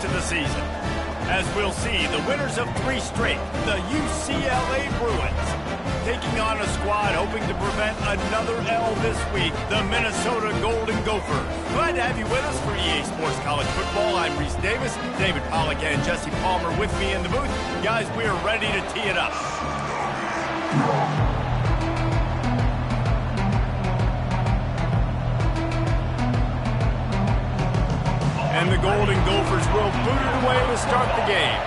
of the season. As we'll see, the winners of 3 straight, the UCLA Bruins, taking on a squad hoping to prevent another L this week, the Minnesota Golden Gophers. Glad to have you with us for EA Sports College Football. I'm Reese Davis, David Pollack and Jesse Palmer with me in the booth. Guys, we are ready to tee it up. And the Golden Gophers will boot it away to start the game.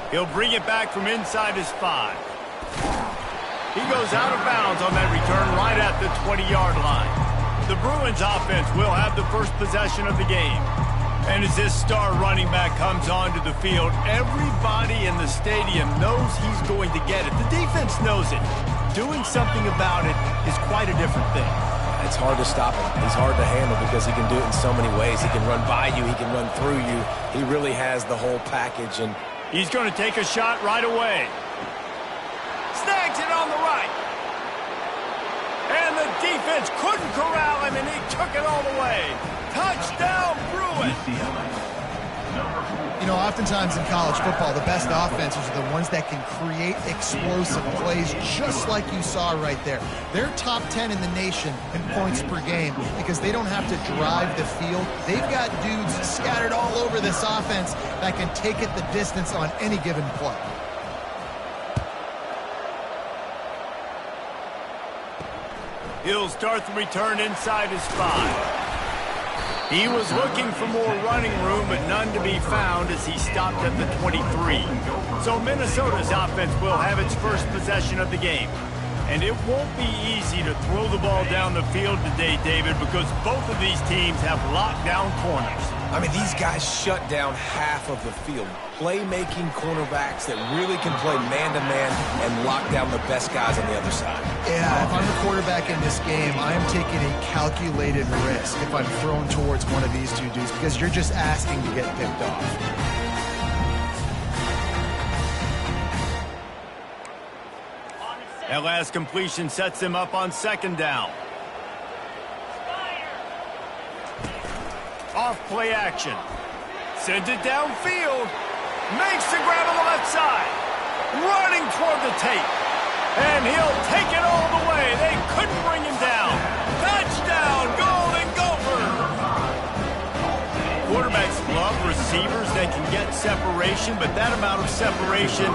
He'll bring it back from inside his 5. He goes out of bounds on that return right at the 20-yard line. The Bruins offense will have the first possession of the game. And as this star running back comes onto the field, everybody in the stadium knows he's going to get it. The defense knows it. Doing something about it is quite a different thing. It's hard to stop him. He's hard to handle because he can do it in so many ways. He can run by you. He can run through you. He really has the whole package. And he's going to take a shot right away. Snags it on the right. And the defense couldn't corral him, and he took it all the way. Touchdown, Bruins! You know, oftentimes in college football, the best offenses are the ones that can create explosive plays, just like you saw right there. They're top 10 in the nation in points per game because they don't have to drive the field. They've got dudes scattered all over this offense that can take it the distance on any given play. He'll start the return inside his 5. He was looking for more running room, but none to be found as he stopped at the 23. So Minnesota's offense will have its first possession of the game. And it won't be easy to throw the ball down the field today, David, because both of these teams have lockdown corners. I mean, these guys shut down half of the field. Playmaking cornerbacks that really can play man-to-man and lock down the best guys on the other side. Yeah, if I'm the quarterback in this game, I'm taking a calculated risk if I'm thrown towards one of these two dudes because you're just asking to get picked off. That last completion sets him up on 2nd down. Off play action. Sends it downfield. Makes the grab on the left side. Running toward the tape. And he'll take it all the way. They couldn't bring him down. Touchdown, Golden Gophers! Quarterbacks love receivers that can get separation, but that amount of separation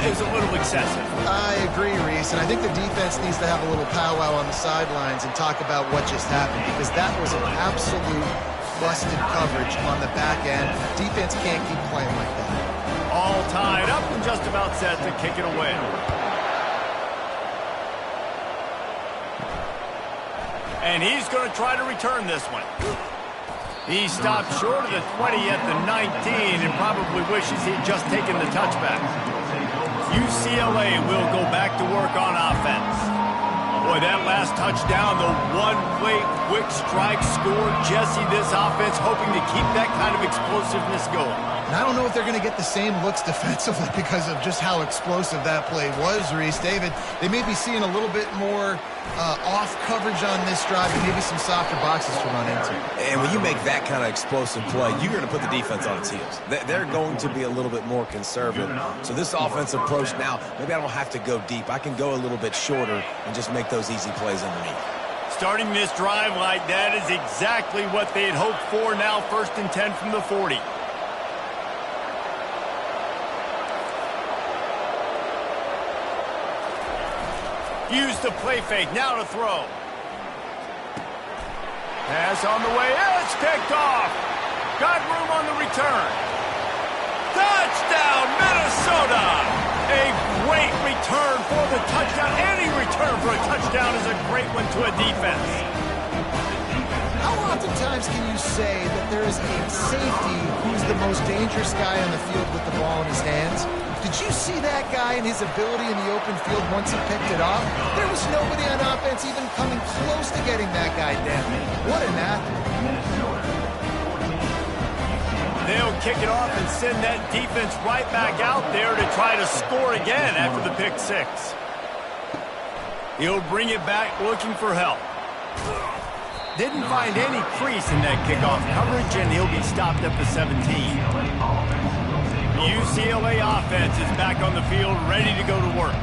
is a little excessive. I agree, Reese, and I think the defense needs to have a little powwow on the sidelines and talk about what just happened, because that was an absolute busted coverage on the back end. Defense can't keep playing like that. All tied up and just about set to kick it away. And he's going to try to return this one. He stopped short of the 20 at the 19 and probably wishes he'd just taken the touchback. UCLA will go back to work on offense. Boy, that last touchdown, the one-play quick strike score. Jesse, this offense hoping to keep that kind of explosiveness going. And I don't know if they're going to get the same looks defensively because of just how explosive that play was, Reese. David, they may be seeing a little bit more off coverage on this drive and maybe some softer boxes to run into. And when you make that kind of explosive play, you're going to put the defense on its heels. They're going to be a little bit more conservative. So this offensive approach now, maybe I don't have to go deep. I can go a little bit shorter and just make those easy plays underneath. Starting this drive like that is exactly what they had hoped for. Now 1st and 10 from the 40. Use the play fake, now to throw. Pass on the way, it's picked off. Got room on the return. Touchdown, Minnesota! A great return for the touchdown. Any return for a touchdown is a great one to a defense. How oftentimes can you say that there is a safety who's the most dangerous guy on the field with the ball in his hands? Did you see that guy and his ability in the open field once he picked it off? There was nobody on offense even coming close to getting that guy down. What an athlete. They'll kick it off and send that defense right back out there to try to score again after the pick 6. He'll bring it back looking for help. Didn't find any crease in that kickoff coverage, and he'll be stopped at the 17. The UCLA offense is back on the field, ready to go to work.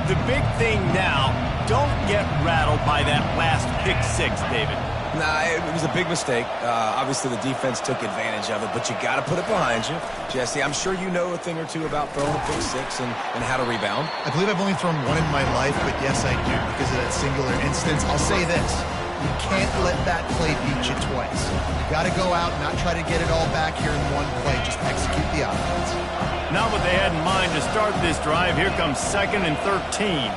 The big thing now, don't get rattled by that last pick six, David. Nah, it was a big mistake. Obviously, the defense took advantage of it, but you got to put it behind you. Jesse, I'm sure you know a thing or two about throwing a pick six and how to rebound. I believe I've only thrown one in my life, but yes, I do because of that singular instance. I'll say this. You can't let that play beat you twice. You got to go out and not try to get it all back here in one play. Just execute the offense. Not what they had in mind to start this drive. Here comes 2nd and 13.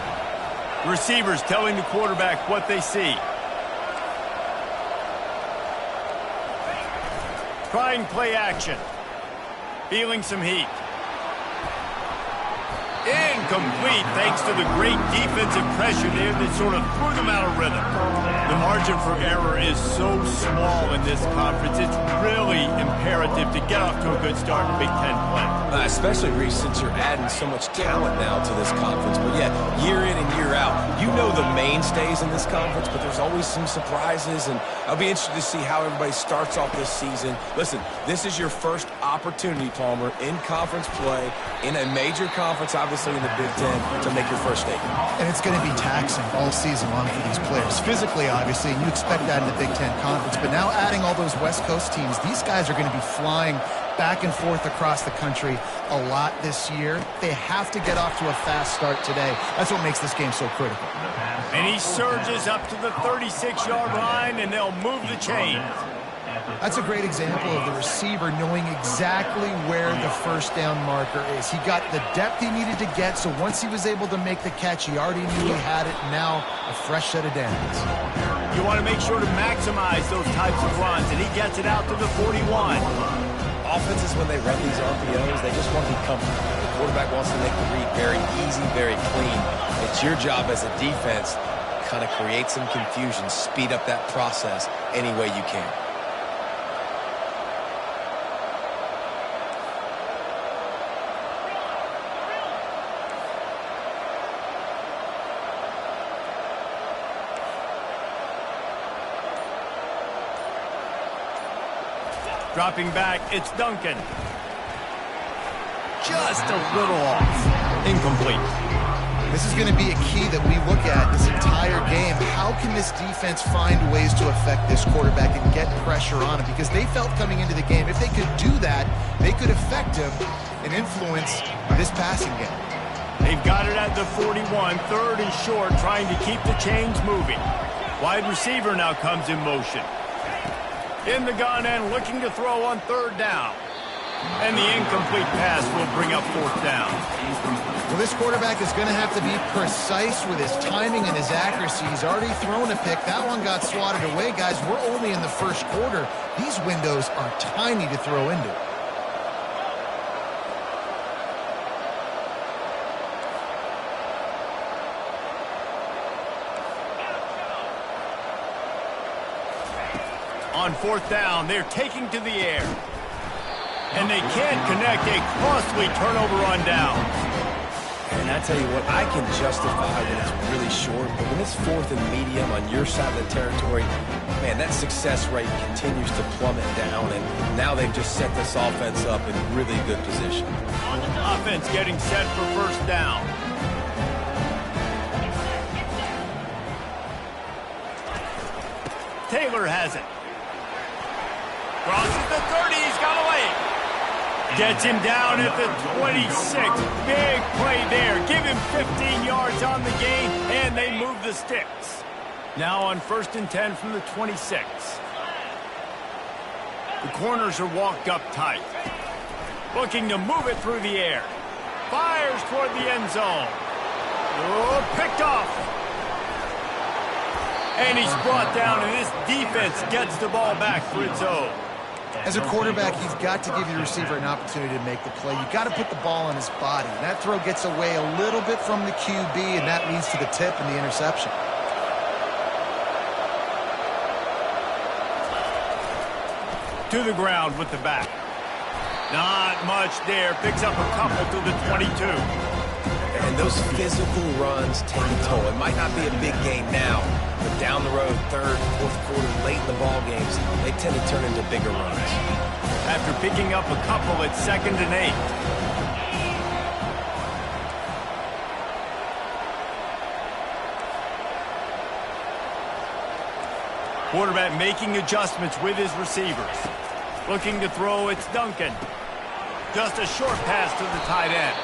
Receivers telling the quarterback what they see. Trying play action. Feeling some heat. Incomplete thanks to the great defensive pressure there that sort of threw them out of rhythm. The margin for error is so small in this conference. It's really imperative to get off to a good start in Big Ten play. Especially, Reese, since you're adding so much talent now to this conference. But yeah, year in and year out, you know the mainstays in this conference, but there's always some surprises, and I'll be interested to see how everybody starts off this season. Listen, this is your first opportunity, Palmer, in conference play, in a major conference, obviously in the Big Ten, to make your first statement. And it's going to be taxing all season long for these players. Physically, obviously, and you expect that in the Big Ten Conference. But now adding all those West Coast teams, these guys are going to be flying back and forth across the country a lot this year. They have to get off to a fast start today. That's what makes this game so critical. And he surges up to the 36-yard line, and they'll move the chains. That's a great example of the receiver knowing exactly where the first down marker is. He got the depth he needed to get, so once he was able to make the catch, he already knew he had it. Now, a fresh set of downs. You want to make sure to maximize those types of runs, and he gets it out to the 41. Offenses, when they run these RPOs, they just want to be comfortable. The quarterback wants to make the read very easy, very clean. It's your job as a defense to kind of create some confusion, speed up that process any way you can. Dropping back, it's Duncan. Just a little off. Incomplete. This is going to be a key that we look at this entire game. How can this defense find ways to affect this quarterback and get pressure on him? Because they felt coming into the game, if they could do that, they could affect him and influence this passing game. They've got it at the 41, 3rd and short, trying to keep the chains moving. Wide receiver now comes in motion. In the gun and looking to throw on 3rd down. And the incomplete pass will bring up 4th down. Well, this quarterback is going to have to be precise with his timing and his accuracy. He's already thrown a pick. That one got swatted away, guys. We're only in the first quarter. These windows are tiny to throw into. On 4th down, they're taking to the air. And they can't connect, a costly turnover on downs. And I tell you what, I can justify when it's really short, but when it's 4th and medium on your side of the territory, man, that success rate continues to plummet down, and now they've just set this offense up in really good position. Offense getting set for 1st down. Taylor has it. Crosses the 30, he's got away. Gets him down at the 26. Big play there. Give him 15 yards on the gain, and they move the sticks. Now on 1st and 10 from the 26. The corners are walked up tight. Looking to move it through the air. Fires toward the end zone. Oh, picked off. And he's brought down, and this defense gets the ball back for its own. As a quarterback, you've got to give your receiver an opportunity to make the play. You've got to put the ball on his body. And that throw gets away a little bit from the QB, and that leads to the tip and the interception. To the ground with the back. Not much there. Picks up a couple to the 22. And those physical runs take a toll. It might not be a big gain now, But down the road, third, fourth quarter, late in the ball games, they tend to turn into bigger runs. After picking up a couple, it's 2nd and 8. Quarterback making adjustments with his receivers. Looking to throw, it's Duncan. Just a short pass to the tight end.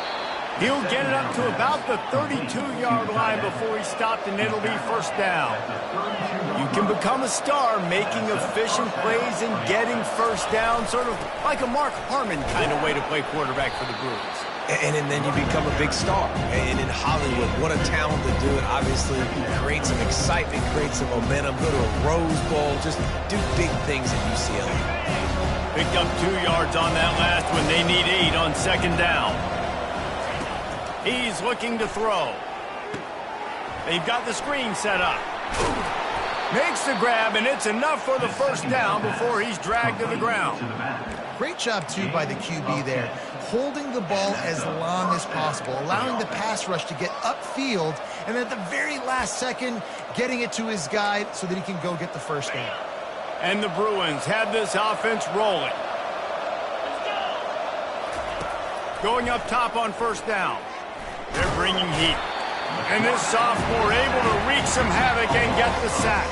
He'll get it up to about the 32-yard line before he's stopped, and it'll be 1st down. You can become a star making efficient plays and getting 1st down, sort of like a Mark Harmon kind of way to play quarterback for the Bruins. And then you become a big star. And in Hollywood, what a talent to do it. Obviously, create some excitement, create some momentum, go to a Rose Bowl, just do big things at UCLA. Picked up 2 yards on that last one. They need 8 on 2nd down. He's looking to throw. They've got the screen set up. Makes the grab, and it's enough for the 1st down before he's dragged to the ground. Great job, too, by the QB there, holding the ball as long as possible, allowing the pass rush to get upfield, and at the very last second, getting it to his guy so that he can go get the 1st down. And the Bruins have this offense rolling. Going up top on 1st down. They're bringing heat. And this sophomore able to wreak some havoc and get the sack.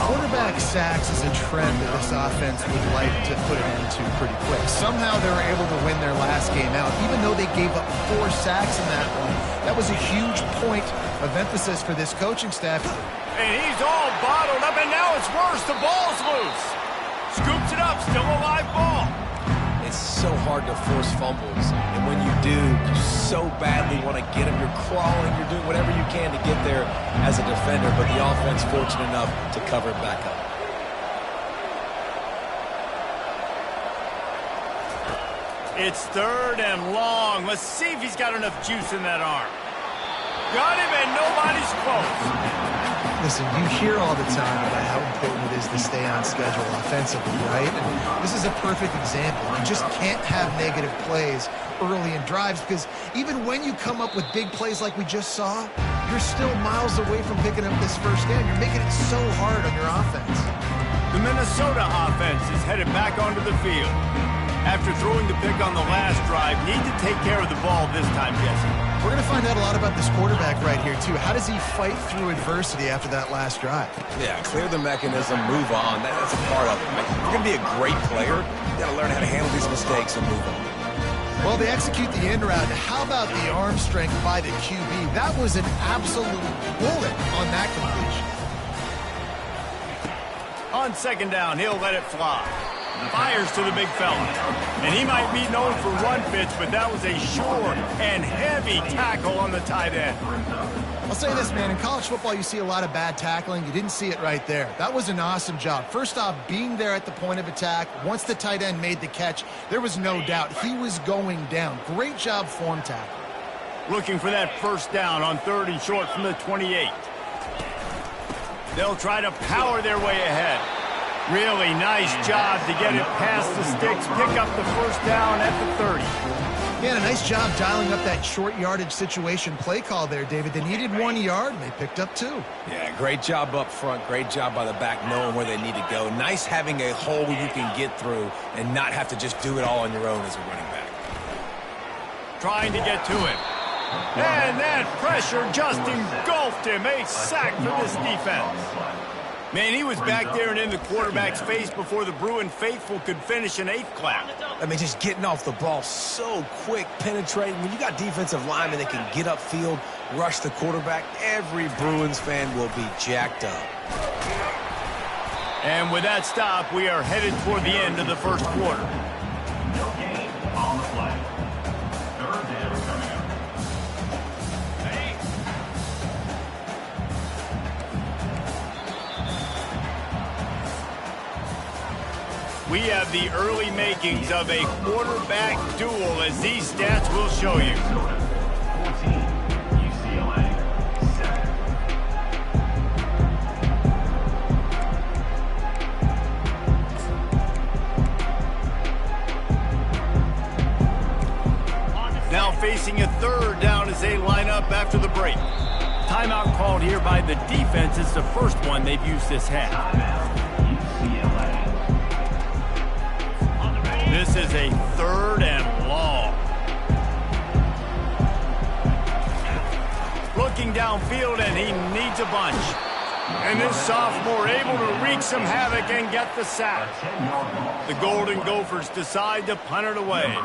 Quarterback sacks is a trend that this offense would like to put it into pretty quick. Somehow they were able to win their last game out, even though they gave up 4 sacks in that one. That was a huge point of emphasis for this coaching staff. And he's all bottled up, and now it's worse. The ball's loose. Scoops it up, still a live ball. It's so hard to force fumbles, and when you do, you so badly want to get them. You're crawling, you're doing whatever you can to get there as a defender, but the offense fortunate enough to cover it back up. It's 3rd and long. Let's see if he's got enough juice in that arm. Got him, and nobody's close. Listen, you hear all the time about how important it is to stay on schedule offensively, right? And this is a perfect example. You just can't have negative plays early in drives because even when you come up with big plays like we just saw, you're still miles away from picking up this 1st down. You're making it so hard on your offense. The Minnesota offense is headed back onto the field. After throwing the pick on the last drive, need to take care of the ball this time, Jesse. We're going to find out a lot about this quarterback right here, too. How does he fight through adversity after that last drive? Yeah, clear the mechanism, move on. That's a part of it. If you're going to be a great player, you got to learn how to handle these mistakes and move on. Well, they execute the end route. How about the arm strength by the QB? That was an absolute bullet on that completion. On 2nd down, he'll let it fly. Fires to the big fella. And he might be known for run fits, but that was a sure and heavy tackle on the tight end. I'll say this, man. In college football, you see a lot of bad tackling. You didn't see it right there. That was an awesome job. First off, being there at the point of attack. Once the tight end made the catch, there was no doubt he was going down. Great job form tackle. Looking for that 1st down on 3rd and short from the 28. They'll try to power their way ahead. Really nice job to get it past the sticks, pick up the 1st down at the 30. Yeah, and a nice job dialing up that short yardage situation play call there, David. They needed 1 yard, and they picked up 2. Yeah, great job up front. Great job by the back knowing where they need to go. Nice having a hole you can get through and not have to just do it all on your own as a running back. Trying to get to him. And that pressure just engulfed him. A sack for this defense. Man, he was back there and in the quarterback's face before the Bruin faithful could finish an 8th clap. I mean, just getting off the ball so quick, penetrating. When you got defensive linemen that can get upfield, rush the quarterback, every Bruins fan will be jacked up. And with that stop, we are headed toward the end of the 1st quarter. No gain on the play. 3rd down coming up. We have the early makings of a quarterback duel, as these stats will show you. 14, UCLA 7. Now facing a 3rd down as they line up after the break. timeout called here by the defense. It's the first one they've used this half. This is a 3rd and long. Looking downfield, and he needs a bunch. And this sophomore able to wreak some havoc and get the sack. The Golden Gophers decide to punt it away.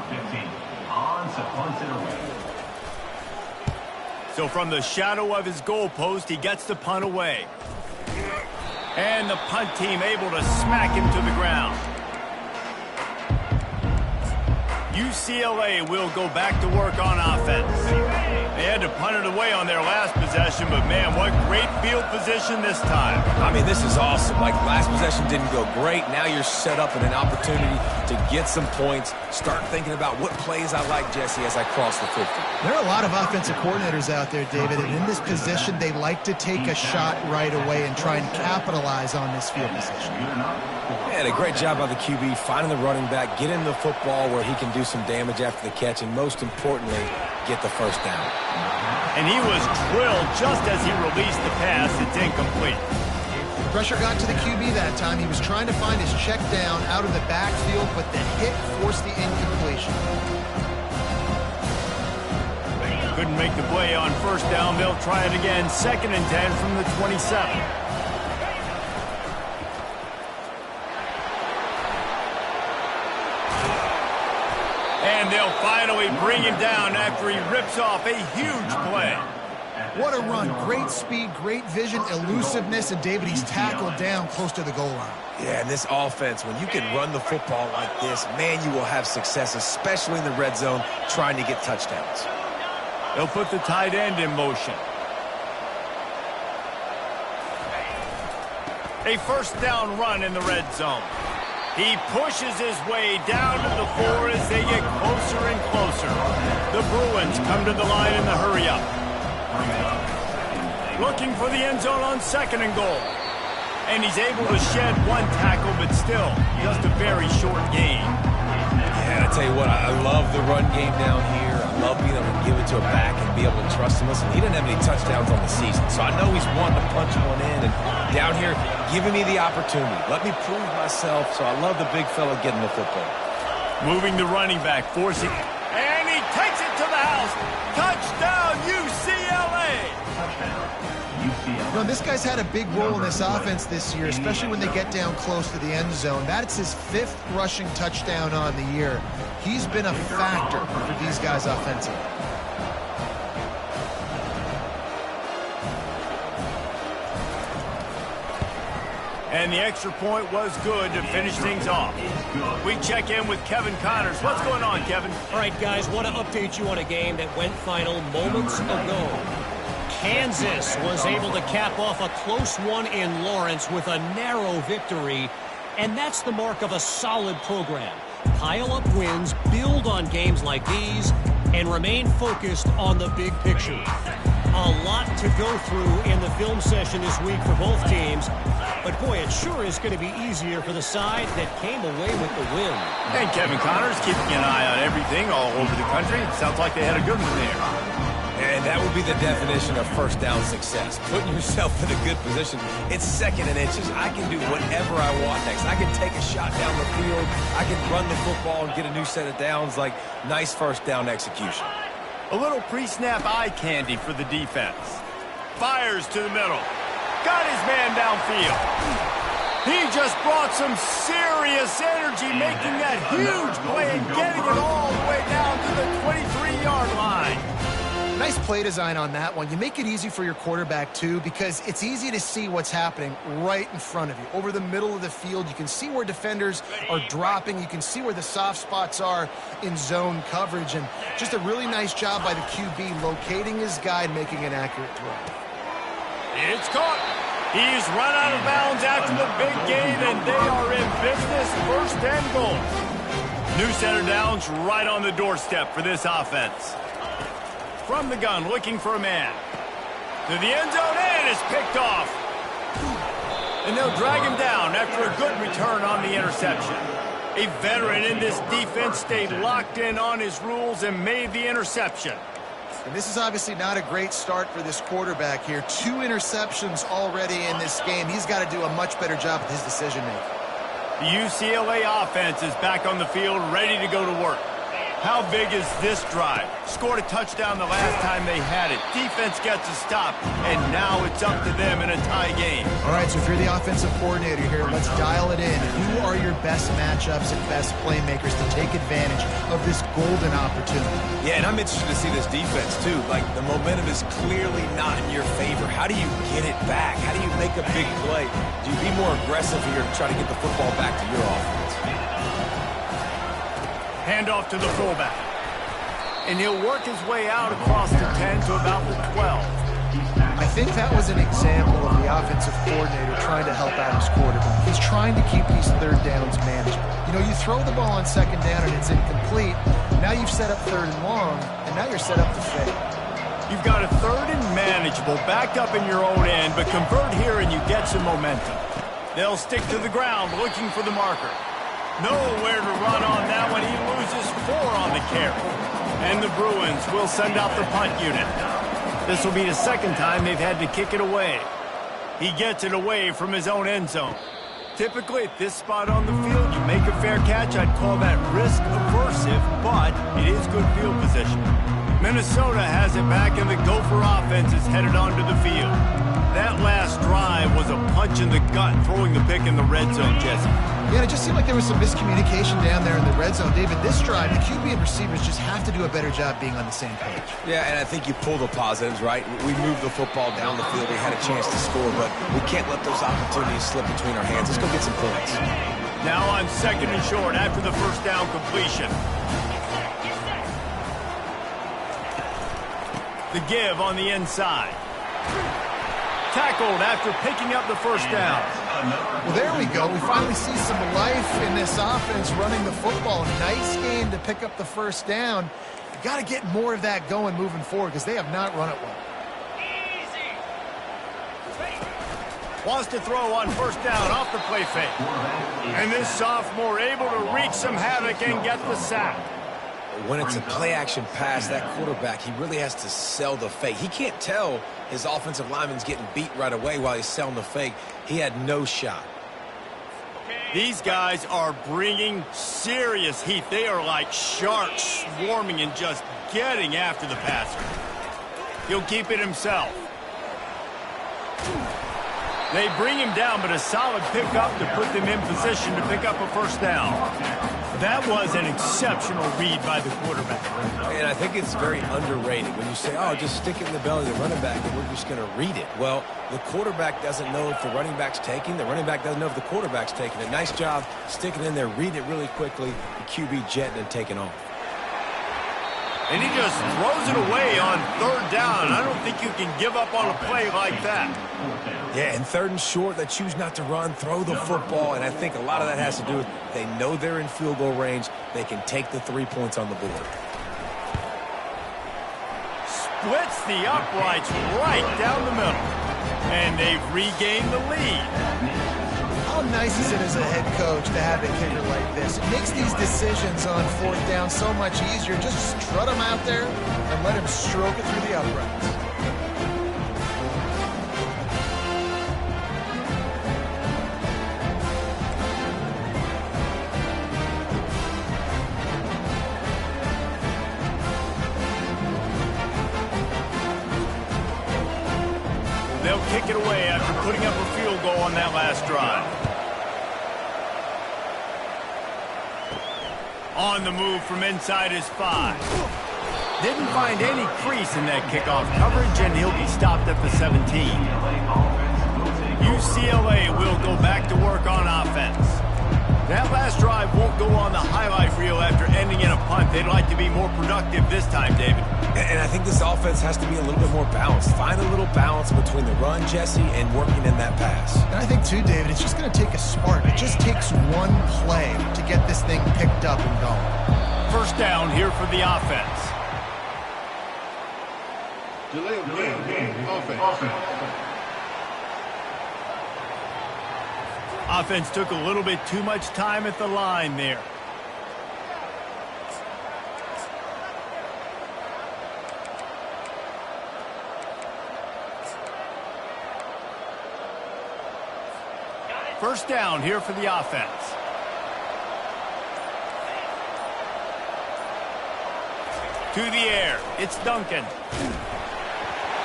So from the shadow of his goalpost, he gets the punt away. And the punt team able to smack him to the ground. UCLA will go back to work on offense. They had to punt it away on their last possession, but man, what great field position this time. I mean, this is awesome. Like, last possession didn't go great. Now you're set up in an opportunity to get some points. Start thinking about what plays I like, Jesse, as I cross the 50. There are a lot of offensive coordinators out there, David, and in this position, they like to take a shot right away and try and capitalize on this field position. And a great job by the QB finding the running back, getting the football where he can do some damage after the catch, and most importantly, get the first down. And he was drilled just as he released the pass. It's incomplete. Pressure got to the QB that time. He was trying to find his check down out of the backfield, but the hit forced the incompletion. Couldn't make the play on first down. They'll try it again. 2nd and 10 from the 27. And they'll finally bring him down after he rips off a huge play. What a run. Great speed, great vision, elusiveness, and David, he's tackled down close to the goal line. Yeah, and this offense, when you can run the football like this, man, you will have success, especially in the red zone, trying to get touchdowns. They'll put the tight end in motion. A first down run in the red zone. He pushes his way down to the 4 as they get closer and closer. The Bruins come to the line in the hurry-up. Looking for the end zone on 2nd and goal. And he's able to shed one tackle, but still just a very short gain. Yeah, I tell you what, I love the run game down here. I love being able to give it to a back and be able to trust him. Listen, he didn't have any touchdowns on the season, so I know he's wanting to punch one in. And down here, giving me the opportunity. Let me prove myself, so I love the big fella getting the football. Moving the running back, forcing, and he takes it to the house. Touchdown, UCLA! You know, this guy's had a big role in this offense this year, especially when they get down close to the end zone. That's his 5th rushing touchdown on the year. He's been a factor for these guys offensively. And the extra point was good to finish things off. We check in with Kevin Connors. What's going on, Kevin? All right, guys, want to update you on a game that went final moments ago. Kansas was able to cap off a close one in Lawrence with a narrow victory, and that's the mark of a solid program. Pile up wins, build on games like these, and remain focused on the big picture. A lot to go through in the film session this week for both teams, but boy, it sure is going to be easier for the side that came away with the win. And Kevin Connors keeping an eye on everything all over the country. Sounds like they had a good one there. And that would be the definition of first down success. Putting yourself in a good position. It's 2nd and inches. I can do whatever I want next. I can take a shot down the field. I can run the football and get a new set of downs. Like, nice first down execution. A little pre-snap eye candy for the defense. Fires to the middle. Got his man downfield. He just brought some serious energy, making that huge play and getting it all the way down to the 23-yard line. Nice play design on that one. You make it easy for your quarterback, too, because it's easy to see what's happening right in front of you. Over the middle of the field, you can see where defenders are dropping. You can see where the soft spots are in zone coverage. And just a really nice job by the QB locating his guy and making an accurate throw. It's caught. He's run out of bounds after the big gain, and they are in business, 1st and goal. New center downs right on the doorstep for this offense. From the gun, looking for a man. To the end zone, and it's picked off. And they'll drag him down after a good return on the interception. A veteran in this defense stayed locked in on his rules and made the interception. And this is obviously not a great start for this quarterback here. 2 interceptions already in this game. He's got to do a much better job with his decision-making. The UCLA offense is back on the field, ready to go to work. How big is this drive? Scored a touchdown the last time they had it. Defense gets a stop, and now it's up to them in a tie game. All right, so if you're the offensive coordinator here, let's dial it in. Who are your best matchups and best playmakers to take advantage of this golden opportunity? Yeah, and I'm interested to see this defense, too. Like, the momentum is clearly not in your favor. How do you get it back? How do you make a big play? Do you be more aggressive here to try to get the football back to your offense? Handoff to the fullback. And he'll work his way out across the 10 to about the 12. I think that was an example of the offensive coordinator trying to help out his quarterback. He's trying to keep these third downs manageable. You know, you throw the ball on second down and it's incomplete. Now you've set up third and long, and now you're set up to fail. You've got a third and manageable backed up in your own end, but convert here and you get some momentum. They'll stick to the ground looking for the marker. Nowhere to run on that one. He loses 4 on the carry. And the Bruins will send out the punt unit. This will be the second time they've had to kick it away. He gets it away from his own end zone. Typically at this spot on the field, you make a fair catch. I'd call that risk aversive, but it is good field position. Minnesota has it back, and the Gopher offense is headed onto the field. That last drive was a punch in the gut, throwing the pick in the red zone, Jesse. Yeah, it just seemed like there was some miscommunication down there in the red zone. David, this drive, the QB and receivers just have to do a better job being on the same page. Yeah, and I think you pull the positives, right? We moved the football down the field. We had a chance to score, but we can't let those opportunities slip between our hands. Let's go get some points. Now on second and short after the first down completion. The give on the inside. Tackled after picking up the first down. Well, there we go. We finally see some life in this offense running the football. Nice game to pick up the first down. You got to get more of that going moving forward because they have not run it well. Wants to throw on first down off the play fake. And this sophomore able to wreak some havoc and get the sack. When it's a play-action pass, that quarterback, he really has to sell the fake. He can't tell his offensive lineman's getting beat right away while he's selling the fake. He had no shot. These guys are bringing serious heat. They are like sharks swarming and just getting after the passer. He'll keep it himself. They bring him down, but a solid pickup to put them in position to pick up a first down. That was an exceptional read by the quarterback. And I think it's very underrated when you say, oh, just stick it in the belly of the running back and we're just going to read it. Well, the quarterback doesn't know if the running back's taking. The running back doesn't know if the quarterback's taking. A nice job sticking in there, reading it really quickly, the QB jetting and taking off. And he just throws it away on third down. I don't think you can give up on a play like that. Yeah, and third and short, they choose not to run, throw the football, and I think a lot of that has to do with they know they're in field goal range. They can take the 3 points on the board. Splits the uprights right down the middle. And they've regained the lead. How nice is it as a head coach to have a kicker like this? It makes these decisions on fourth down so much easier. Just strut him out there and let him stroke it through the uprights. They'll kick it away after putting up a field goal on that last drive. On the move from inside his 5. Didn't find any crease in that kickoff coverage, and he'll be stopped at the 17. UCLA will go back to work on offense. That last drive won't go on the highlight reel after ending in a punt. They'd like to be more productive this time, David. And I think this offense has to be a little bit more balanced. Find a little balance between the run, Jesse, and working in that pass. And I think, too, David, it's just going to take a spark. It just takes one play to get this thing picked up and going. First down here for the offense. Delay of game. Offense. Offense took a little bit too much time at the line there. First down here for the offense. To the air. It's Duncan.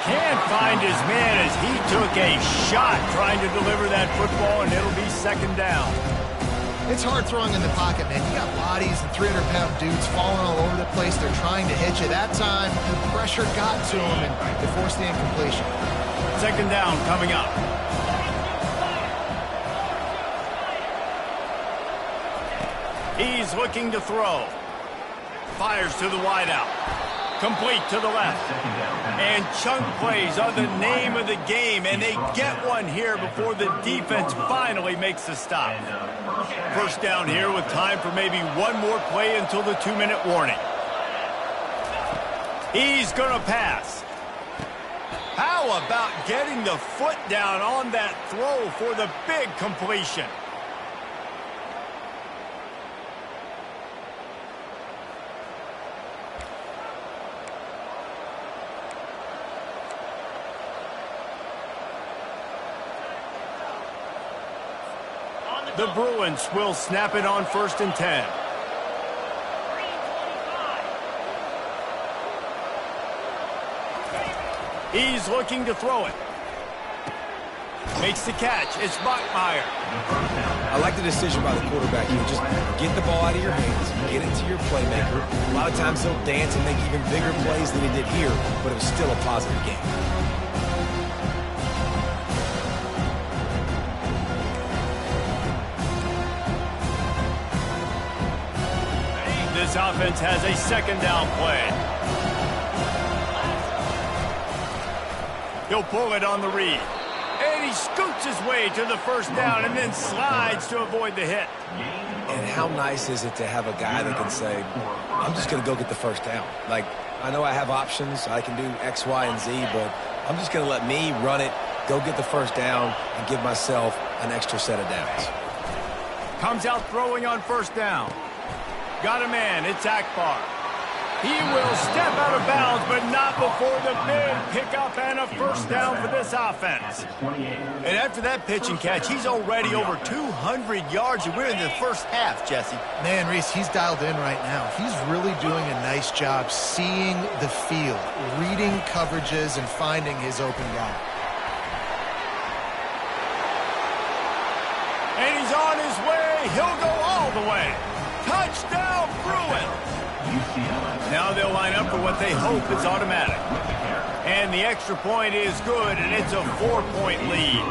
Can't find his man as he took a shot trying to deliver that football, and it'll be second down. It's hard throwing in the pocket, man. You got bodies and 300-pound dudes falling all over the place. They're trying to hit you. That time, the pressure got to him, and they forced the incompletion. Second down coming up. He's looking to throw. Fires to the wideout. Complete to the left. And chunk plays are the name of the game, and they get one here before the defense finally makes the stop. First down here with time for maybe one more play until the 2-minute warning. He's going to pass. How about getting the foot down on that throw for the big completion? The Bruins will snap it on 1st and 10. He's looking to throw it. Makes the catch. It's Bachmeier. I like the decision by the quarterback. You just get the ball out of your hands, get it to your playmaker. A lot of times he'll dance and make even bigger plays than he did here, but it was still a positive game. This offense has a second down play. He'll pull it on the read. And he scoots his way to the first down and then slides to avoid the hit. And how nice is it to have a guy that can say, I'm just going to go get the first down. Like, I know I have options. I can do X, Y, and Z, but I'm just going to let me run it, go get the first down, and give myself an extra set of downs. Comes out throwing on first down. Got a man. It's Akbar. He will step out of bounds, but not before the big pickup and a first down for this offense. And after that pitch and catch, he's already over 200 yards, and we're in the first half, Jesse. Man, Reese, he's dialed in right now. He's really doing a nice job seeing the field, reading coverages, and finding his open guy. And he's on his way. He'll go all the way. Touchdown, Bruins! Now they'll line up for what they hope is automatic. And the extra point is good, and it's a 4-point lead.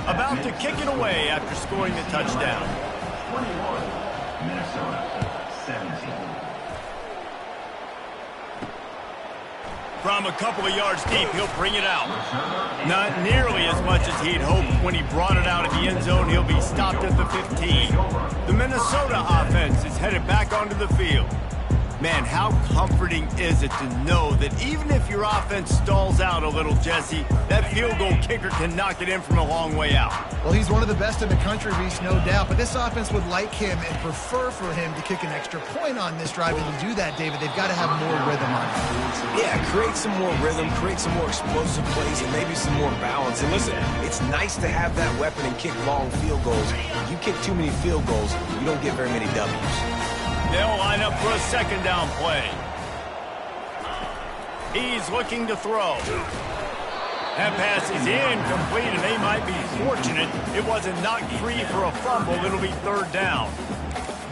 About to kick it away after scoring the touchdown. 21, Minnesota, 17. From a couple of yards deep, he'll bring it out. Not nearly as much as he'd hoped. When he brought it out of the end zone, he'll be stopped at the 15. The Minnesota offense is headed back onto the field. Man, how comforting is it to know that even if your offense stalls out a little, Jesse, that field goal kicker can knock it in from a long way out. Well, he's one of the best in the country, Reese, no doubt. But this offense would like him and prefer for him to kick an extra point on this drive. And to do that, David, they've got to have more rhythm on it. Yeah, create some more rhythm, create some more explosive plays, and maybe some more balance. And listen, it's nice to have that weapon and kick long field goals. If you kick too many field goals, you don't get very many W's. They'll line up for a second down play. He's looking to throw. That pass is incomplete, and they might be fortunate it wasn't knocked free for a fumble. It'll be third down.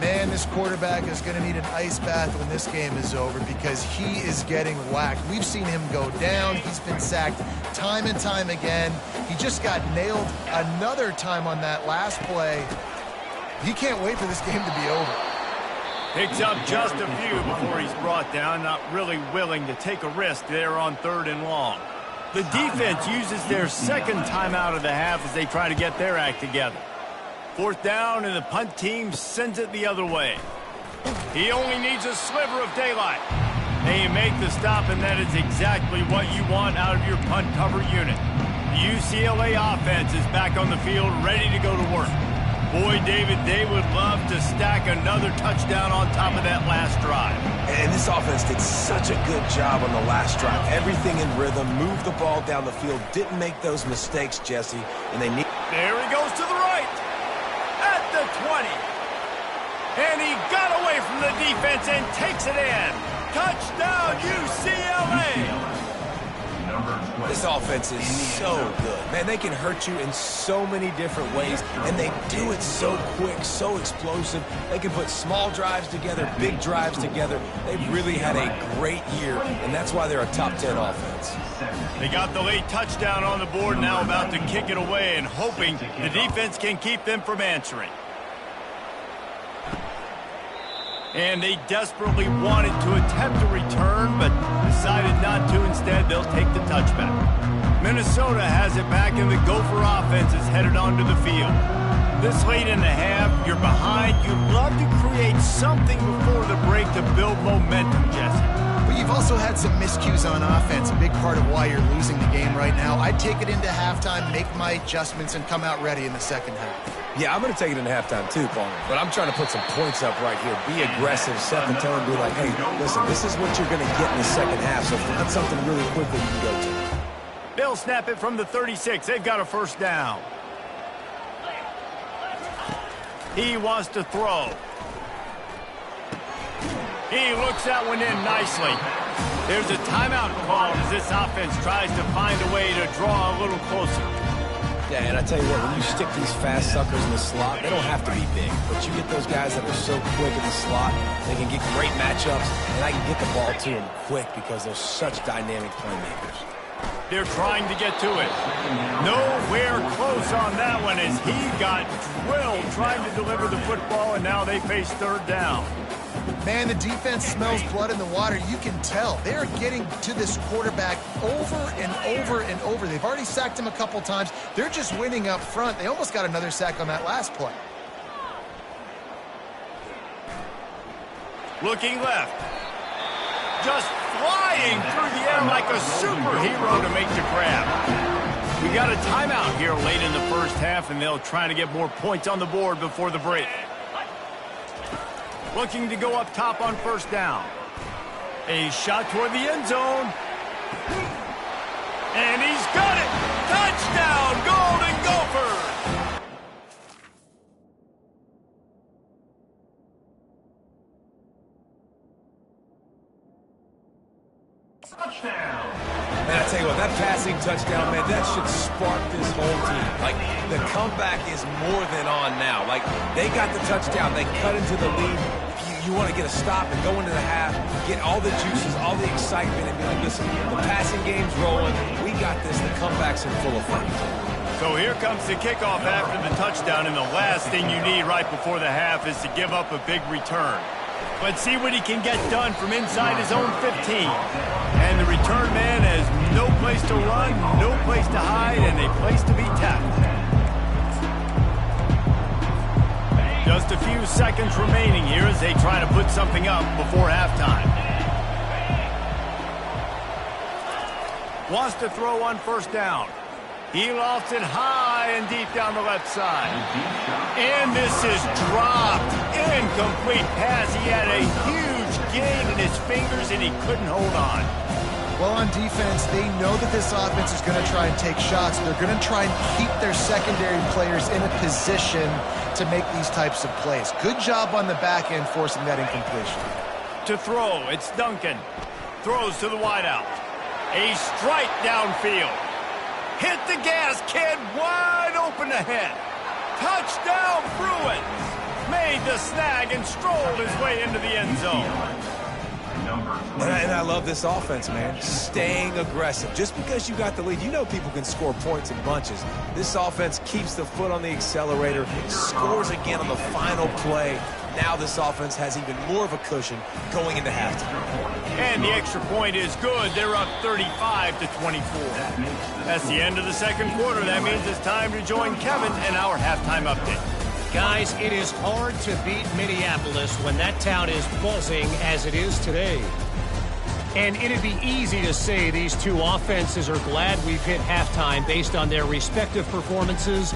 Man, this quarterback is going to need an ice bath when this game is over because he is getting whacked. We've seen him go down. He's been sacked time and time again. He just got nailed another time on that last play. He can't wait for this game to be over. Picks up just a few before he's brought down, not really willing to take a risk there on 3rd and long. The defense uses their second timeout of the half as they try to get their act together. 4th down, and the punt team sends it the other way. He only needs a sliver of daylight. They make the stop, and that is exactly what you want out of your punt cover unit. The UCLA offense is back on the field, ready to go to work. Boy, David, they would love to stack another touchdown on top of that last drive. And this offense did such a good job on the last drive. Everything in rhythm, moved the ball down the field, didn't make those mistakes, Jesse. And they need... There he goes to the right. At the 20. And he got away from the defense and takes it in. Touchdown, UCLA. This offense is so good. Man, they can hurt you in so many different ways, and they do it so quick, so explosive. They can put small drives together, big drives together. They've really had a great year, and that's why they're a top 10 offense. They got the late touchdown on the board, now about to kick it away and hoping the defense can keep them from answering. And they desperately wanted to attempt a return, but decided not to. Instead, they'll take the touchback. Minnesota has it back, and the Gopher offense is headed onto the field. This late in the half, you're behind. You'd love to create something before the break to build momentum, Jesse. But you've also had some miscues on offense, a big part of why you're losing the game right now. I'd take it into halftime, make my adjustments, and come out ready in the second half. Yeah, I'm going to take it into halftime too, Palmer. But I'm trying to put some points up right here. Be aggressive, set the tone, be like, hey, listen, this is what you're going to get in the second half, so find something really quickly you can go to. They'll snap it from the 36. They've got a first down. He wants to throw. He looks that one in nicely. There's a timeout called as this offense tries to find a way to draw a little closer. Yeah, and I tell you what, when you stick these fast suckers in the slot, they don't have to be big. But you get those guys that are so quick in the slot, they can get great matchups, and I can get the ball to them quick because they're such dynamic playmakers. They're trying to get to it. Nowhere close on that one as he got drilled trying to deliver the football, and now they face third down. Man, the defense smells blood in the water. You can tell. They're getting to this quarterback over and over and over. They've already sacked him a couple times. They're just winning up front. They almost got another sack on that last play. Looking left. Just flying through the air like a superhero to make the grab. We got a timeout here late in the first half, and they'll try to get more points on the board before the break. Looking to go up top on first down. A shot toward the end zone. And he's got it! Touchdown, Golden Gophers! Touchdown. Man, I tell you what, that passing touchdown, man, that should spark this whole team. Like, the comeback is more than on now. Like, they got the touchdown. They cut into the lead. You want to get a stop and go into the half, get all the juices, all the excitement, and be like, listen, the passing game's rolling. We got this. The comeback's in full effect. So here comes the kickoff after the touchdown, and the last thing you need right before the half is to give up a big return. Let's see what he can get done from inside his own 15. And the return man has no place to run, no place to hide, and a place to be tackled. Just a few seconds remaining here as they try to put something up before halftime. Wants to throw on first down. He lofts it high and deep down the left side. And this is dropped. Incomplete pass. He had a huge gain in his fingers and he couldn't hold on. Well, on defense, they know that this offense is going to try and take shots. They're going to try and keep their secondary players in a position to make these types of plays. Good job on the back end forcing that incompletion. To throw, it's Duncan. Throws to the wideout. A strike downfield. Hit the gas, kid. Wide open ahead. Touchdown, Bruins. Made the snag and strolled his way into the end zone. And I love this offense, man. Staying aggressive. Just because you got the lead, you know people can score points in bunches. This offense keeps the foot on the accelerator, scores again on the final play. Now this offense has even more of a cushion going into halftime. And the extra point is good. They're up 35-24. That's the end of the second quarter. That means it's time to join Kevin and our halftime update. Guys, it is hard to beat Minneapolis when that town is buzzing as it is today. And it'd be easy to say these two offenses are glad we've hit halftime based on their respective performances.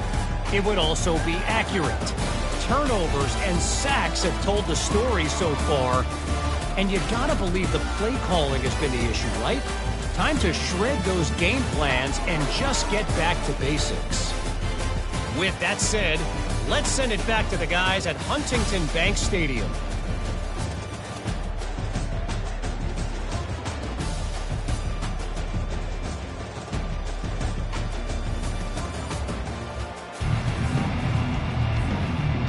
it would also be accurate. Turnovers and sacks have told the story so far. And you gotta believe the play calling has been the issue, right? Time to shred those game plans and just get back to basics. With that said, let's send it back to the guys at Huntington Bank Stadium.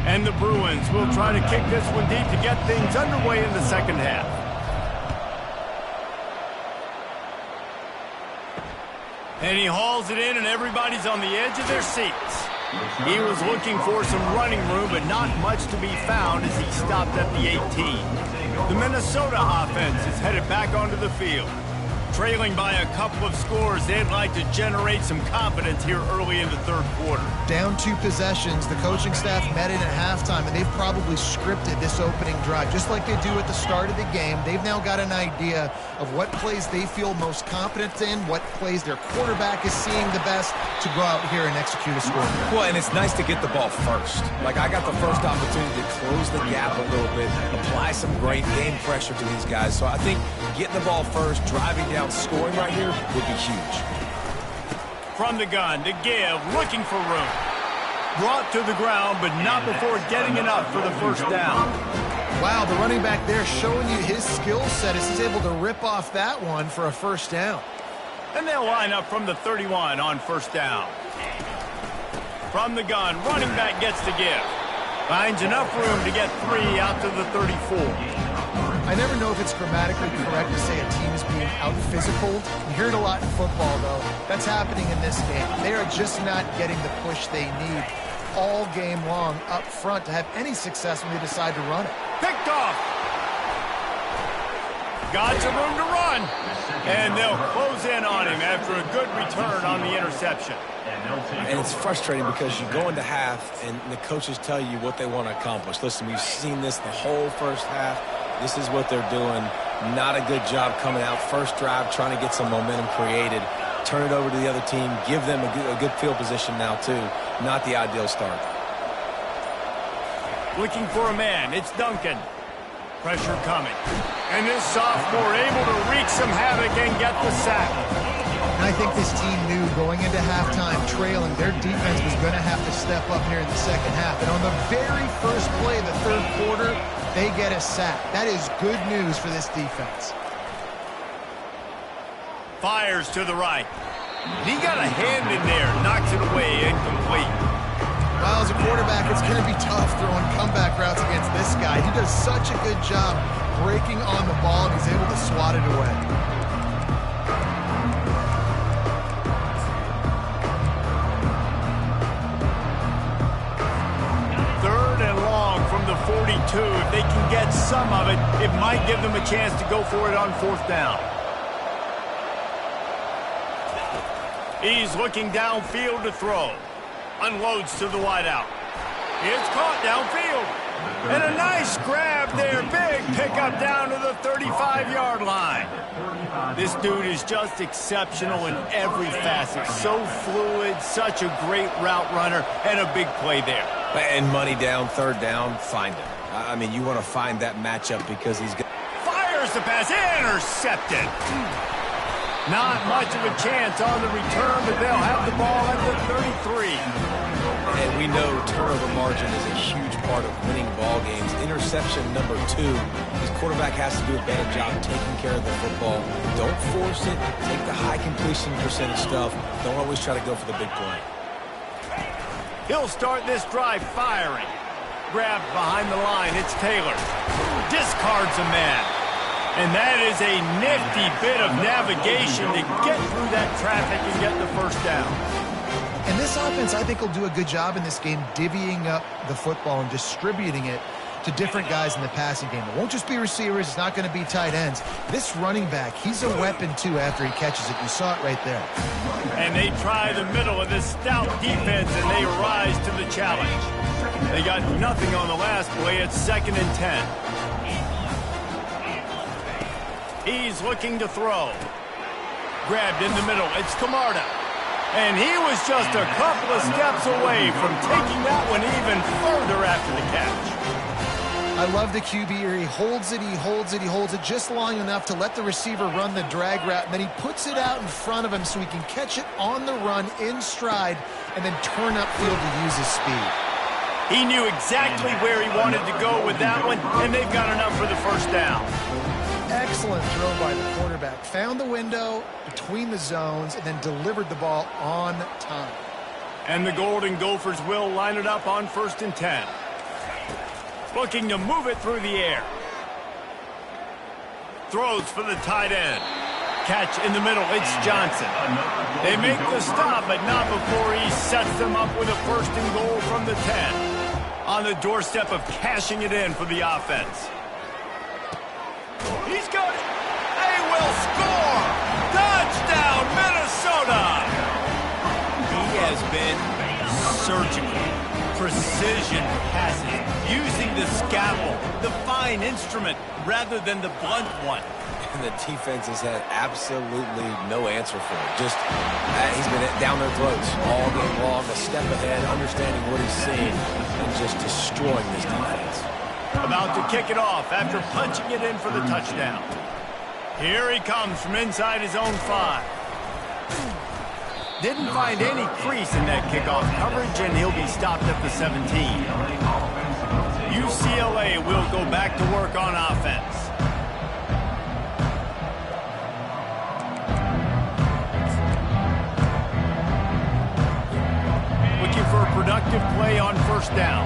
And the Bruins will try to kick this one deep to get things underway in the second half. And he hauls it in, and everybody's on the edge of their seats. He was looking for some running room, but not much to be found as he stopped at the 18. The Minnesota offense is headed back onto the field. Trailing by a couple of scores, they'd like to generate some confidence here early in the third quarter. Down 2 possessions, the coaching staff met in at halftime, and they've probably scripted this opening drive. Just like they do at the start of the game, they've now got an idea of what plays they feel most confident in, what plays their quarterback is seeing the best to go out here and execute a score. Well, and it's nice to get the ball first. Like, I got the first opportunity to close the gap a little bit, apply some great game pressure to these guys. So I think getting the ball first, driving down, scoring right here would be huge. From the gun to give, looking for room. Brought to the ground, but not before getting enough for the first down. Wow, the running back there showing you his skill set as he's able to rip off that one for a first down. And they'll line up from the 31 on first down. From the gun, running back gets the give. Finds enough room to get 3 out to the 34. I never know if it's grammatically correct to say a team is being out-physical. You hear it a lot in football, though. That's happening in this game. They are just not getting the push they need all game long up front to have any success when they decide to run it. Picked off. Got some room to run. And they'll close in on him after a good return on the interception. And it's frustrating because you go into half and the coaches tell you what they want to accomplish. Listen, we've seen this the whole first half. This is what they're doing. Not a good job coming out. First drive, trying to get some momentum created. Turn it over to the other team. Give them a good field position now, too. Not the ideal start. Looking for a man. It's Duncan. Pressure coming. And this sophomore able to wreak some havoc and get the sack. And I think this team knew going into halftime trailing, their defense was going to have to step up here in the second half. And on the very first play of the third quarter, they get a sack. That is good news for this defense. Fires to the right. He got a hand in there, knocks it away, incomplete. Well, as a quarterback, it's going to be tough throwing comeback routes against this guy. He does such a good job breaking on the ball, and he's able to swat it away. Third and long from the 42. If they can get some of it, it might give them a chance to go for it on fourth down. He's looking downfield to throw. Unloads to the wideout. It's caught downfield. And a nice grab there. Big pickup down to the 35-yard line. This dude is just exceptional in every facet. So fluid, such a great route runner, and a big play there. And money down, third down, find him. I mean, you want to find that matchup because he's got... Fires the pass. Intercepted. Not much of a chance on the return, but they'll have the ball at the 33. And we know turnover margin is a huge part of winning ball games. Interception number 2. His quarterback has to do a better job taking care of the football. Don't force it. Take the high completion percentage stuff. Don't always try to go for the big play. He'll start this drive firing. Grabbed behind the line. It's Taylor. Discards a man. And that is a nifty bit of navigation to get through that traffic and get the first down. And this offense, I think, will do a good job in this game divvying up the football and distributing it to different guys in the passing game. It won't just be receivers. It's not going to be tight ends. This running back, he's a weapon, too, after he catches it. You saw it right there. And they try the middle of this stout defense, and they rise to the challenge. They got nothing on the last play. It's 2nd and 10. He's looking to throw. Grabbed in the middle. It's Camarda. And he was just a couple of steps away from taking that one even further after the catch. I love the QB here. He holds it, he holds it, he holds it just long enough to let the receiver run the drag route, and then he puts it out in front of him so he can catch it on the run in stride and then turn upfield to use his speed. He knew exactly where he wanted to go with that one, and they've got enough for the first down. Excellent throw by the quarterback. Found the window between the zones and then delivered the ball on time. And the Golden Gophers will line it up on 1st and 10. Looking to move it through the air. Throws for the tight end. Catch in the middle, it's Johnson. They make the stop, but not before he sets them up with a 1st and goal from the 10. On the doorstep of cashing it in for the offense. He's got it. They will score. Touchdown, Minnesota. He has been surgical. Precision passes, using the scalpel, the fine instrument, rather than the blunt one. And the defense has had absolutely no answer for it. Just, he's been down their throats all game long, a step ahead, understanding what he's seeing, and just destroying this defense. About to kick it off after punching it in for the touchdown. Here he comes from inside his own 5. Didn't find any crease in that kickoff coverage, and he'll be stopped at the 17. UCLA will go back to work on offense. Looking for a productive play on 1st down.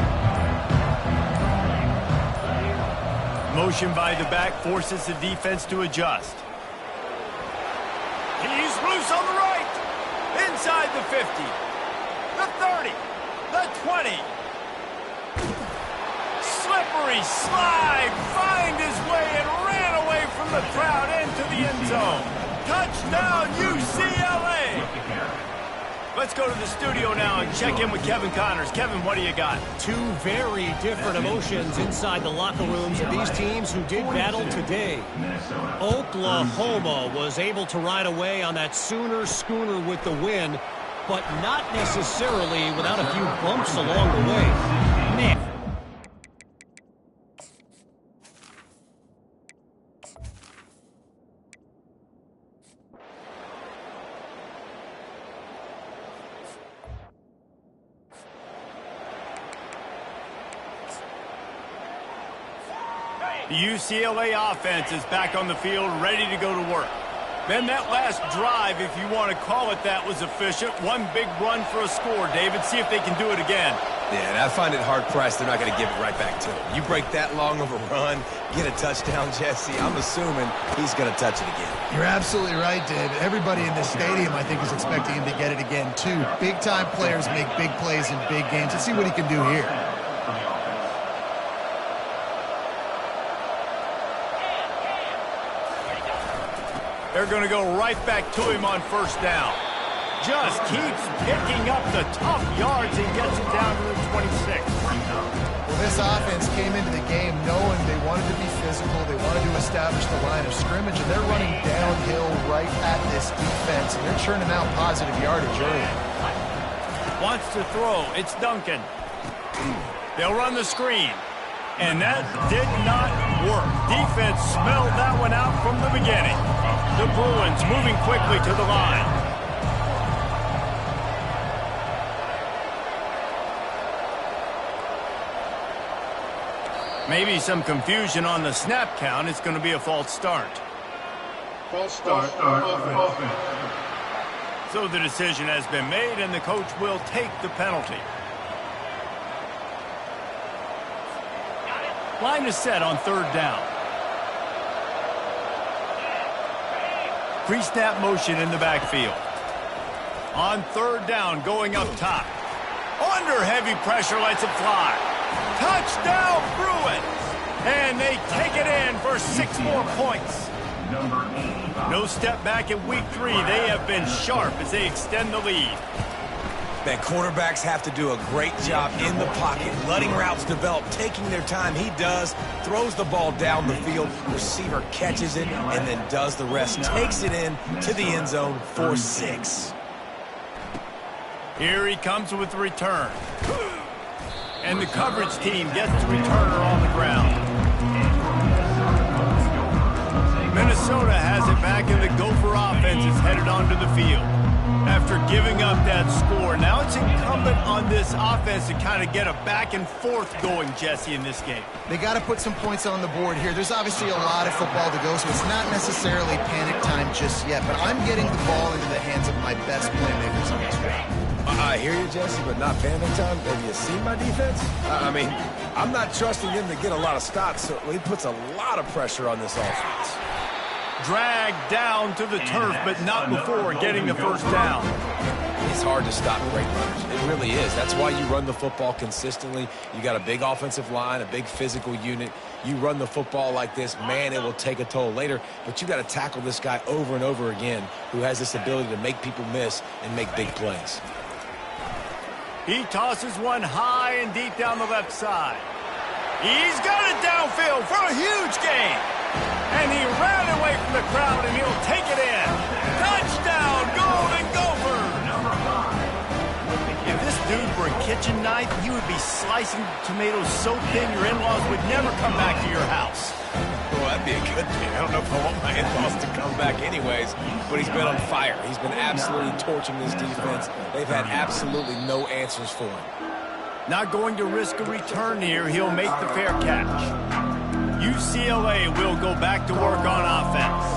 Motion by the back forces the defense to adjust. He's loose on the right. Inside the 50, the 30, the 20. Slippery slide, find his way and ran away from the crowd into the end zone. Touchdown, UCLA. Let's go to the studio now and check in with Kevin Connors. Kevin, what do you got? Two very different emotions inside the locker rooms of these teams who did battle today. Oklahoma was able to ride away on that Sooner schooner with the win, but not necessarily without a few bumps along the way. Man. The UCLA offense is back on the field, ready to go to work. Then that last drive, if you want to call it that, was efficient. One big run for a score. David, see if they can do it again. Yeah, and I find it hard-pressed they're not going to give it right back to him. You break that long of a run, get a touchdown, Jesse, I'm assuming he's going to touch it again. You're absolutely right, David. Everybody in this stadium, I think, is expecting him to get it again, too. Big-time players make big plays in big games. Let's see what he can do here. They're going to go right back to him on 1st down. Just keeps picking up the tough yards and gets it down to the 26. Well, this offense came into the game knowing they wanted to be physical, they wanted to establish the line of scrimmage, and they're running downhill right at this defense, and they're churning out positive yardage early. Wants to throw. It's Duncan. They'll run the screen. And that did not work. Defense smelled that one out from the beginning. The Bruins moving quickly to the line. Maybe some confusion on the snap count. It's going to be a false start. False start. Offense. So the decision has been made, and the coach will take the penalty. Line is set on 3rd down. Pre-snap motion in the backfield. On 3rd down, going up top. Under heavy pressure, lets it fly. Touchdown, Bruins! And they take it in for 6 more points. No step back in week 3. They have been sharp as they extend the lead. That quarterbacks have to do a great job in the pocket, letting routes develop, taking their time. He does, throws the ball down the field, receiver catches it, and then does the rest, takes it in to the end zone for 6. Here he comes with the return. And the coverage team gets the returner on the ground. Minnesota has it back, and the Gopher offense is headed onto the field. After giving up that score, now it's incumbent on this offense to kind of get a back and forth going, Jesse, in this game. They got to put some points on the board here. There's obviously a lot of football to go, so it's not necessarily panic time just yet, but I'm getting the ball into the hands of my best playmakers on this drive. I hear you, Jesse, but not panic time. Have you seen my defense? I mean, I'm not trusting him to get a lot of stops, so he puts a lot of pressure on this offense. Dragged down to the turf, but not before getting the first down. It's hard to stop great runners. It really is. That's why you run the football consistently. You got a big offensive line, a big physical unit. You run the football like this, man, it will take a toll later. But you got to tackle this guy over and over again who has this ability to make people miss and make big plays. He tosses one high and deep down the left side. He's got it downfield for a huge gain. And he ran away from the crowd, and he'll take it in. Touchdown, Golden Gophers! If this dude were a kitchen knife, you would be slicing tomatoes so thin your in-laws would never come back to your house. Well, that'd be a good thing. I don't know if I want my in-laws to come back anyways, but he's been on fire. He's been absolutely torching this defense. They've had absolutely no answers for him. Not going to risk a return here. He'll make the fair catch. UCLA will go back to work on offense.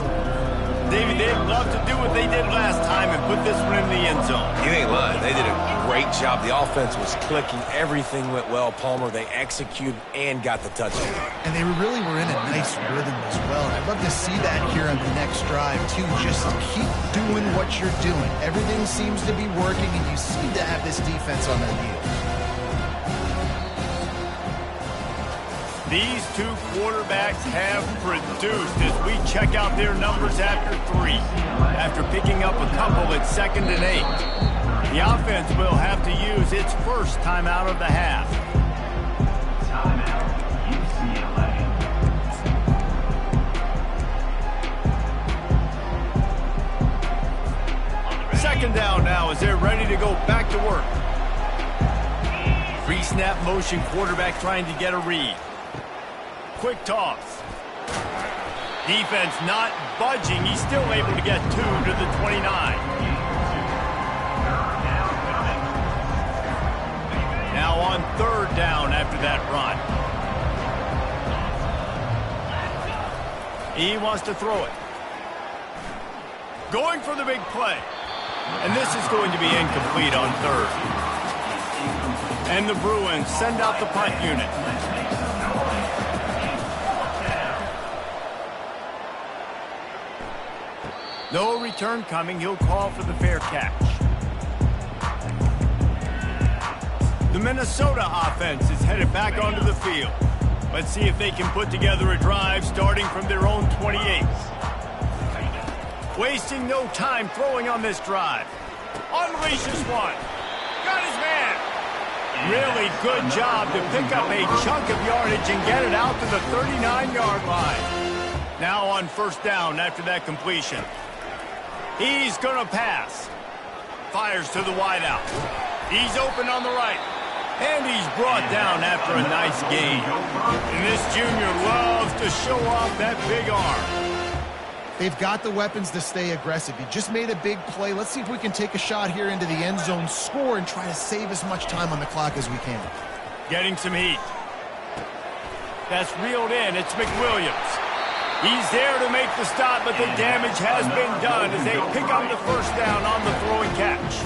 David, they'd love to do what they did last time and put this one in the end zone. You ain't lying. They did a great job. The offense was clicking. Everything went well, Palmer. They executed and got the touchdown. And they really were in a nice rhythm as well. And I'd love to see that here on the next drive, too. Just keep doing what you're doing. Everything seems to be working, and you seem to have this defense on their heels. These two quarterbacks have produced as we check out their numbers after 3. After picking up a couple at 2nd and 8. The offense will have to use its first timeout of the half. Timeout, UCLA. Second down now as they're ready to go back to work. Pre-snap motion, quarterback trying to get a read. Quick toss. Defense not budging. He's still able to get 2 to the 29. Now on 3rd down after that run. He wants to throw it. Going for the big play. And this is going to be incomplete on 3rd. And the Bruins send out the punt unit. No return coming. He'll call for the fair catch. The Minnesota offense is headed back onto the field. Let's see if they can put together a drive starting from their own 28. Wasting no time throwing on this drive. Unleashes one. Got his man. Really good job to pick up a chunk of yardage and get it out to the 39-yard line. Now on 1st down after that completion. He's going to pass. Fires to the wideout. He's open on the right. And he's brought down after a nice gain. And this junior loves to show off that big arm. They've got the weapons to stay aggressive. He just made a big play. Let's see if we can take a shot here into the end zone, score, and try to save as much time on the clock as we can. Getting some heat. That's reeled in. It's McWilliams. He's there to make the stop, but the damage has been done as they pick up the 1st down on the throwing catch.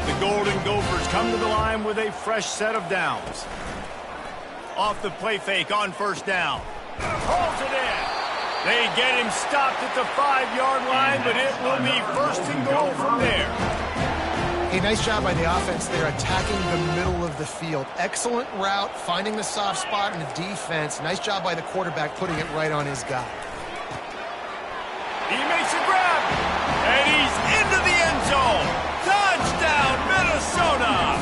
The Golden Gophers come to the line with a fresh set of downs. Off the play fake on 1st down. Hauls it in. They get him stopped at the 5-yard line, but it will be 1st and goal from there. Hey, nice job by the offense there, attacking the middle of the field. Excellent route, finding the soft spot in the defense. Nice job by the quarterback putting it right on his guy. He makes a grab, and he's into the end zone. Touchdown, Minnesota!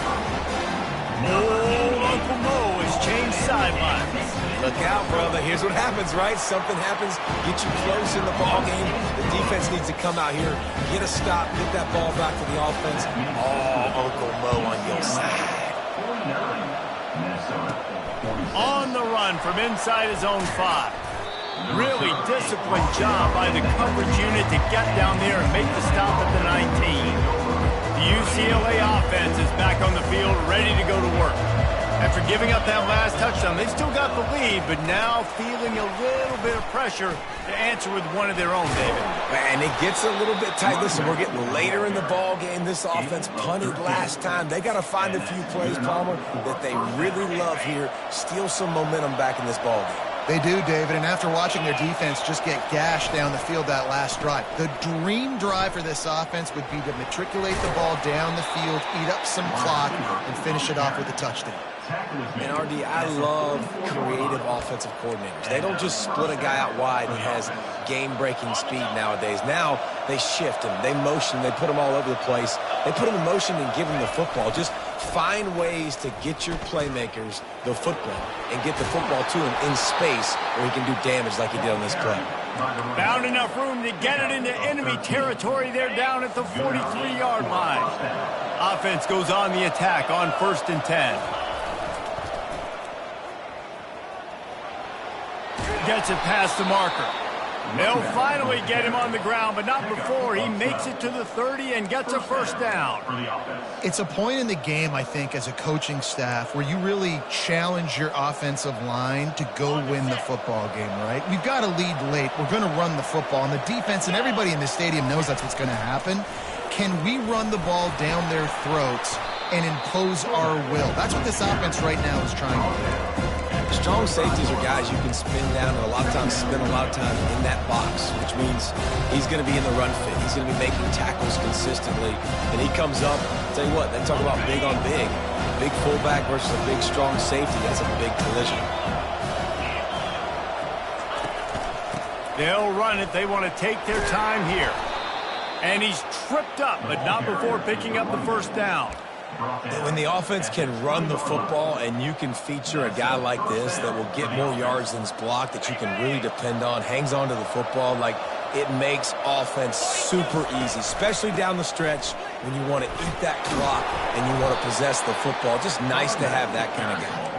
Old Uncle Mo is change sidelines. Look out, brother. Here's what happens, right? Something happens, get you close in the ball game. The defense needs to come out here, get a stop, get that ball back to the offense. Oh, Uncle Mo on your side. On the run from inside his own 5. Really disciplined job by the coverage unit to get down there and make the stop at the 19. The UCLA offense is back on the field, ready to go to work. After giving up that last touchdown, they still got the lead, but now feeling a little bit of pressure to answer with one of their own, David. And it gets a little bit tight. Listen, we're getting later in the ball game. This offense punted last time. They got to find a few plays, Palmer, that they really love here. Steal some momentum back in this ball game. They do, David, and after watching their defense just get gashed down the field that last drive, the dream drive for this offense would be to matriculate the ball down the field, eat up some clock, and finish it off with a touchdown. And, RD, I love creative offensive coordinators. They don't just split a guy out wide and has game-breaking speed nowadays. Now they shift him, they motion, they put him all over the place. They put him in motion and give him the football. Just find ways to get your playmakers the football and get the football to him in space where he can do damage like he did on this play. Found enough room to get it into enemy territory. They're down at the 43-yard line. Offense goes on the attack on 1st and 10. Gets it past the marker. They'll finally get him on the ground, but not before he makes it to the 30 and gets a first down. It's a point in the game, I think, as a coaching staff where you really challenge your offensive line to go win the football game, right? We've got to lead late. We're going to run the football, and the defense and everybody in the stadium knows that's what's going to happen. Can we run the ball down their throats and impose our will? That's what this offense right now is trying to do. Strong safeties are guys you can spin down and a lot of times spend a lot of time in that box, which means he's going to be in the run fit. He's going to be making tackles consistently. And he comes up, I'll tell you what, they talk about big on big. Big fullback versus a big, strong safety. That's a big collision. They'll run it. They want to take their time here. And he's tripped up, but not before picking up the first down. When the offense can run the football and you can feature a guy like this that will get more yards than is blocked, that you can really depend on, hangs on to the football, like it makes offense super easy, especially down the stretch when you want to eat that clock and you want to possess the football. Just nice to have that kind of guy.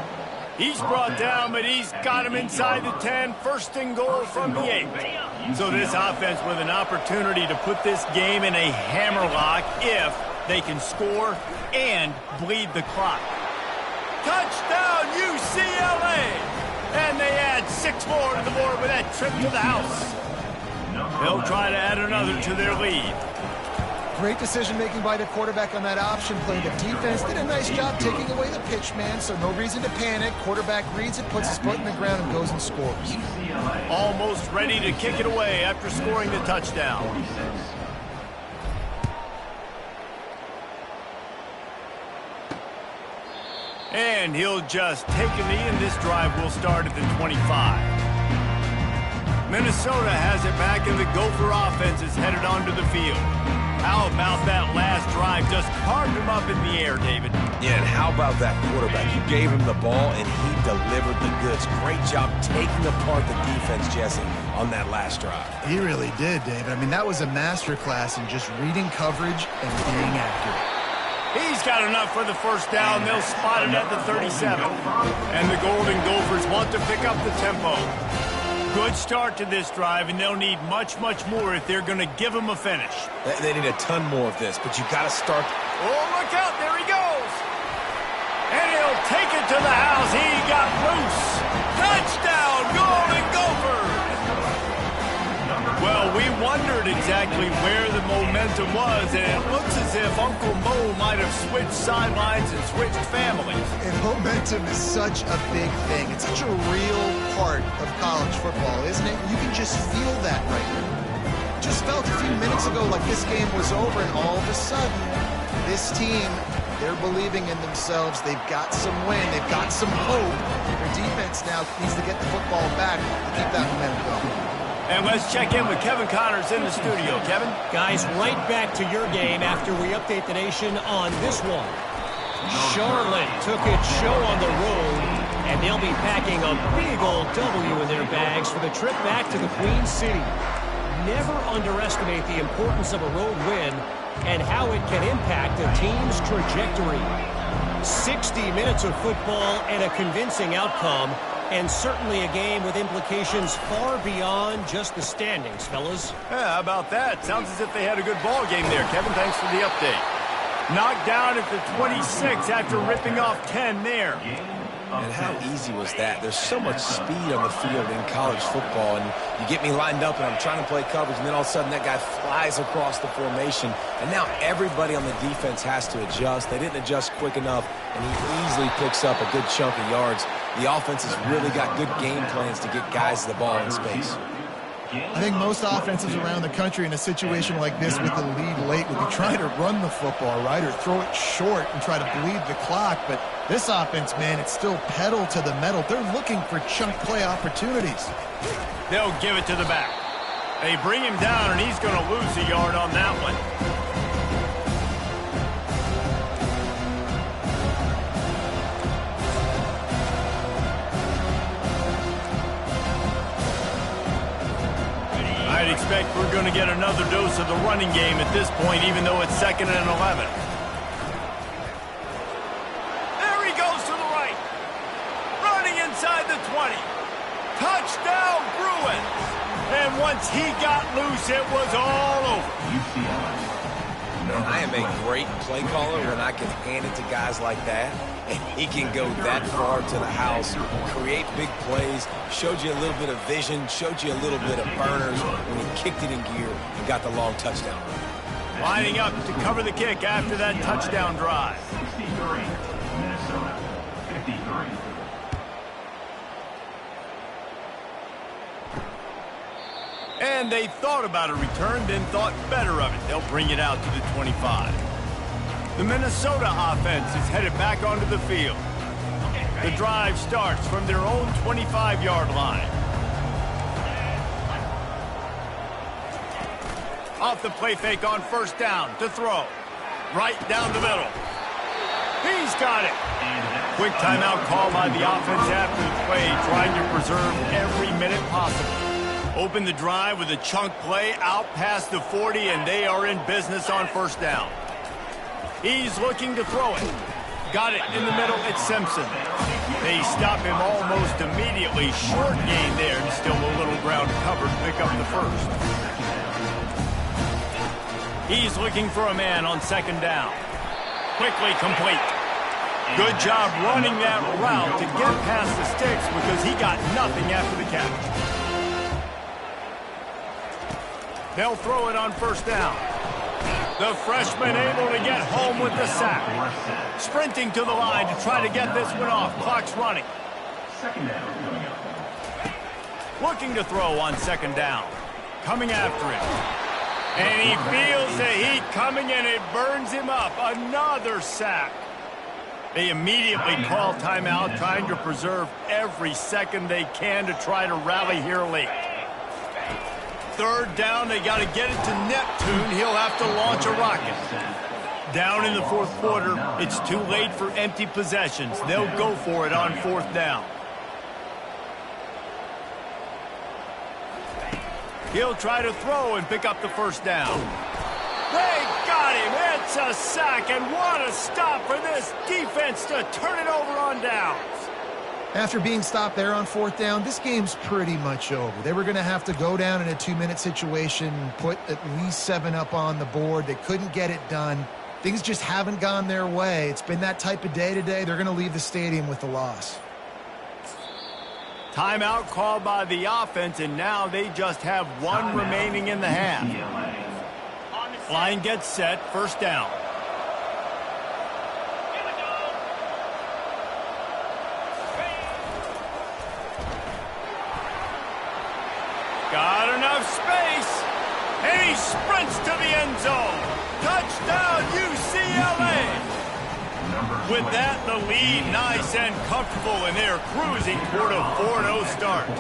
He's brought down, but he's got him inside the 10. 1st and goal from the 8. So this offense with an opportunity to put this game in a hammerlock if they can score and bleed the clock. Touchdown, UCLA! And they add 6 more to the board with that trip to the house. They'll try to add another to their lead. Great decision-making by the quarterback on that option play. The defense did a nice job taking away the pitch, man, so no reason to panic. Quarterback reads it, puts his foot in the ground, and goes and scores. Almost ready to kick it away after scoring the touchdown. And he'll just take a knee, and this drive will start at the 25. Minnesota has it back, and the Gopher offense is headed onto the field. How about that last drive? Just carved him up in the air, David. Yeah, and how about that quarterback? You gave him the ball, and he delivered the goods. Great job taking apart the defense, Jesse, on that last drive. He really did, David. I mean, that was a masterclass in just reading coverage and being accurate. He's got enough for the first down. They'll spot it at the 37. And the Golden Gophers want to pick up the tempo. Good start to this drive, and they'll need much, much more if they're going to give them a finish. They need a ton more of this, but you got to start. Oh, look out. There he goes. And he'll take it to the house. He got loose. Touchdown, Golden Gophers. Well, we wondered exactly where the momentum was, and it looks as if Uncle Mo might have switched sidelines and switched families. And momentum is such a big thing. It's such a real part of college football, isn't it? You can just feel that right now. Just felt a few minutes ago like this game was over, and all of a sudden, this team, they're believing in themselves. They've got some win. They've got some hope. Their defense now needs to get the football back to keep that momentum going. And let's check in with Kevin Connors in the studio. Kevin? Guys, right back to your game after we update the nation on this one. Charlotte took its show on the road And they'll be packing a big old W in their bags for the trip back to the Queen City. Never underestimate the importance of a road win and how it can impact a team's trajectory. 60 minutes of football and a convincing outcome, and certainly a game with implications far beyond just the standings, fellas. Yeah, how about that? Sounds as if they had a good ball game there, Kevin. Thanks for the update. Knocked down at the 26 after ripping off 10 there. And how easy was that? There's so much speed on the field in college football, and you get me lined up, and I'm trying to play coverage, and then all of a sudden that guy flies across the formation, and now everybody on the defense has to adjust. They didn't adjust quick enough, and he easily picks up a good chunk of yards. The offense has really got good game plans to get guys the ball in space. I think most offenses around the country in a situation like this with the lead late would be trying to run the football, right, or throw it short and try to bleed the clock. But this offense, man, it's still pedal to the metal. They're looking for chunk play opportunities. They'll give it to the back. They bring him down, and he's going to lose a yard on that one. I'd expect we're going to get another dose of the running game at this point, even though it's 2nd and 11. There he goes to the right. Running inside the 20. Touchdown, Bruins. And once he got loose, it was all over. I am a great play caller when I can hand it to guys like that, and he can go that far to the house, create big plays, showed you a little bit of vision, showed you a little bit of burners when he kicked it in gear and got the long touchdown. Lining up to cover the kick after that touchdown drive. 63, Minnesota, 53. And they thought about a return, then thought better of it. They'll bring it out to the 25. The Minnesota offense is headed back onto the field. The drive starts from their own 25-yard line. Off the play fake on first down to throw. Right down the middle. He's got it. Quick timeout call by the offense after the play, trying to preserve every minute possible. Open the drive with a chunk play out past the 40, and they are in business on first down. He's looking to throw it. Got it in the middle. It's Simpson. They stop him almost immediately. Short gain there, and still a little ground covered to pick up the first. He's looking for a man on 2nd down. Quickly complete. Good job running that route to get past the sticks because he got nothing after the catch. They'll throw it on first down. The freshman able to get home with the sack. Sprinting to the line to try to get this one off. Clock's running. Looking to throw on 2nd down. Coming after him. And he feels the heat coming, and it burns him up. Another sack. They immediately call timeout, trying to preserve every second they can to try to rally here late. 3rd down, they got to get it to Neptune. He'll have to launch a rocket. Down in the 4th quarter, it's too late for empty possessions. They'll go for it on 4th down. He'll try to throw and pick up the first down. They got him. It's a sack, and what a stop for this defense to turn it over on downs. After being stopped there on 4th down, this game's pretty much over. They were going to have to go down in a 2-minute situation, put at least 7 up on the board. They couldn't get it done. Things just haven't gone their way. It's been that type of day today. They're going to leave the stadium with the loss. Timeout called by the offense, and now they just have 1 remaining in the half. Line gets set, 1st down. Got enough space, and he sprints to the end zone. Touchdown, UCLA. With that, the lead nice and comfortable, and they're cruising toward a 4-0 start.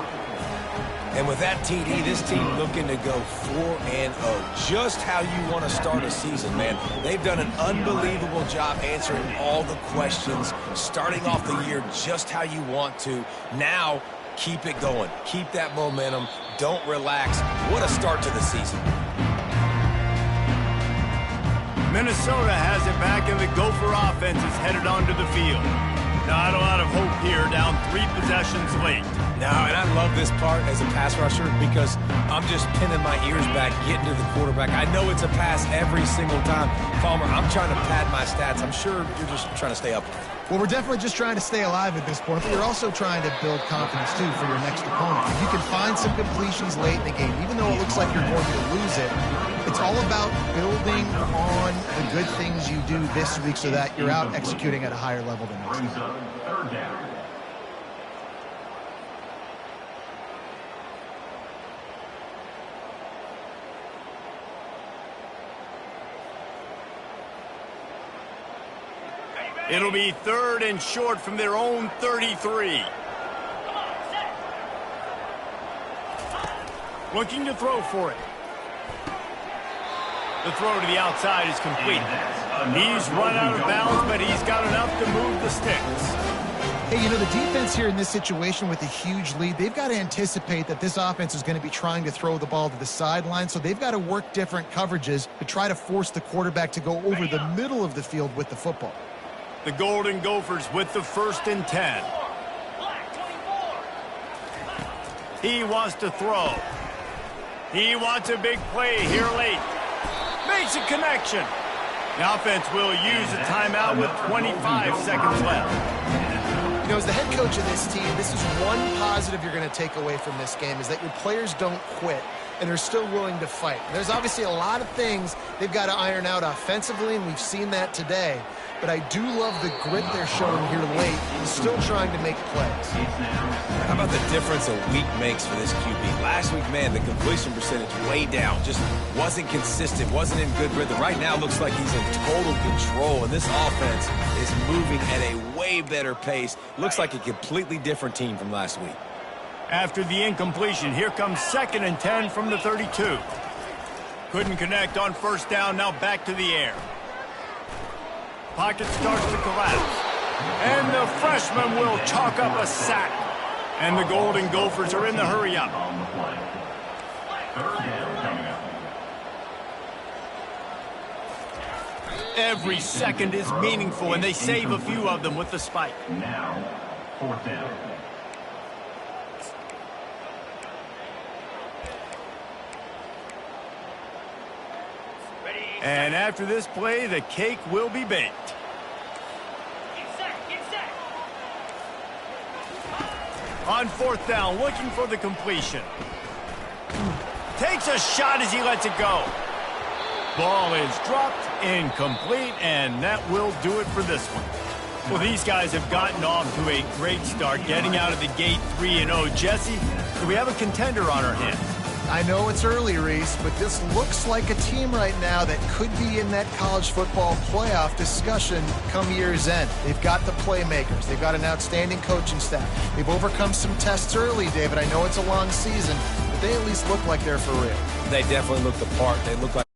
And with that TD, this team looking to go 4-0. Just how you want to start a season, man. They've done an unbelievable job answering all the questions, starting off the year just how you want to. Now, keep it going. Keep that momentum. Don't relax. What a start to the season. Minnesota has it back, and the Gopher offense is headed onto the field. Not a lot of hope here, down 3 possessions late. No, and I love this part as a pass rusher because I'm just pinning my ears back, getting to the quarterback. I know it's a pass every single time. Palmer, I'm trying to pad my stats. I'm sure you're just trying to stay up. Well, we're definitely just trying to stay alive at this point, but you're also trying to build confidence, too, for your next opponent. If you can find some completions late in the game, even though it looks like you're going to lose it, it's all about building on the good things you do this week so that you're out executing at a higher level than next week. Third down. It'll be 3rd and short from their own 33. Looking to throw for it. The throw to the outside is complete. He's run out of bounds, but he's got enough to move the sticks. Hey, you know, the defense here in this situation with a huge lead, they've got to anticipate that this offense is going to be trying to throw the ball to the sideline, so they've got to work different coverages to try to force the quarterback to go over the middle of the field with the football. The Golden Gophers with the 1st and 10. He wants to throw. He wants a big play here late. Makes a connection. The offense will use a timeout with 25 seconds left. You know, as the head coach of this team, this is one positive you're going to take away from this game, is that your players don't quit and they're still willing to fight. There's obviously a lot of things they've got to iron out offensively, and we've seen that today. But I do love the grit they're showing here late and still trying to make plays. How about the difference a week makes for this QB? Last week, man, the completion percentage way down. Just wasn't consistent, wasn't in good rhythm. Right now, looks like he's in total control, and this offense is moving at a way better pace. Looks like a completely different team from last week. After the incompletion, here comes 2nd and 10 from the 32. Couldn't connect on 1st down, now back to the air. Pocket starts to collapse. And the freshman will chalk up a sack. And the Golden Gophers are in the hurry-up. On the play. 3rd down coming up. Every second is meaningful, and they save a few of them with the spike. Now, 4th down. And after this play, the cake will be baked. On 4th down, looking for the completion. Takes a shot as he lets it go. Ball is dropped, incomplete, and that will do it for this one. Well, these guys have gotten off to a great start, getting out of the gate 3-0. Jesse, do we have a contender on our hands? I know it's early, Reese, but this looks like a team right now that could be in that college football playoff discussion come year's end. They've got the playmakers. They've got an outstanding coaching staff. They've overcome some tests early, David. I know it's a long season, but they at least look like they're for real. They definitely look the part. They look like